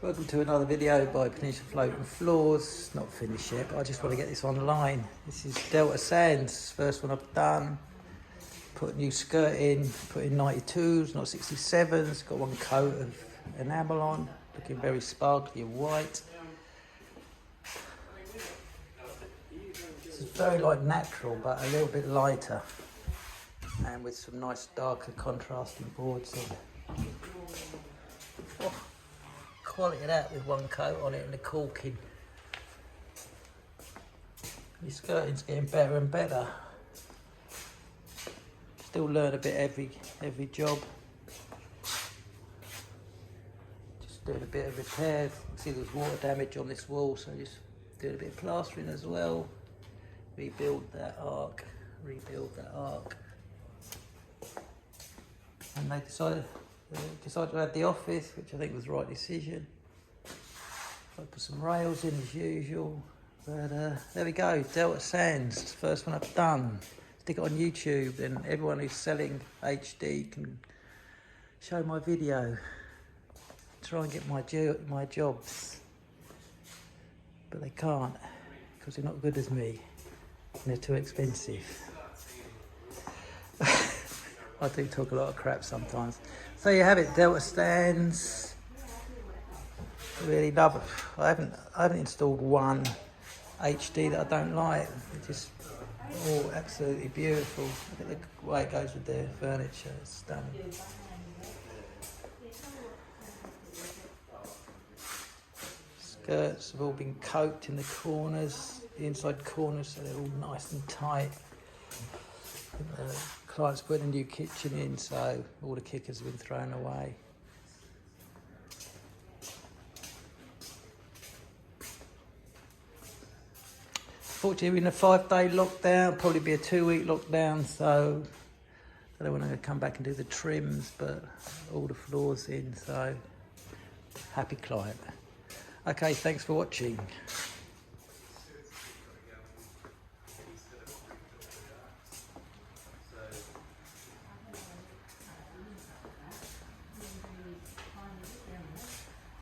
Welcome to another video by Peninsula Floating Floors. Not finished yet, but I just want to get this online. This is Delta Sands, first one I've done. Put a new skirt in, put in 92s, not 67s. Got one coat of enamel on, looking very sparkly and white. This is very like natural, but a little bit lighter, and with some nice darker contrasting boards on. Oh, quality of that with one coat on it and the caulking. Your skirting's getting better and better. Still learn a bit every job. Just doing a bit of repair. See there's water damage on this wall, so just doing a bit of plastering as well. Rebuild that arc, and they decided to add the office, which I think was the right decision. I put some rails in as usual, but there we go, Delta Sands, first one I've done. Stick it on YouTube, and everyone who's selling HD can show my video. Try and get my jobs, but they can't because they're not good as me. And they're too expensive. I do talk a lot of crap sometimes. So you have it, Delta Sands. Really love it. I haven't installed one HD that I don't like. It's just all absolutely beautiful. Look at the way it goes with the furniture. It's stunning. Skirts have all been coated in the corners, the inside corners, so they're all nice and tight. The client's put a new kitchen in, so all the kickers have been thrown away. Fortunately, we're in a 5-day lockdown, probably be a 2-week lockdown, so I don't want to come back and do the trims, but all the floors in, so happy client. Okay, thanks for watching.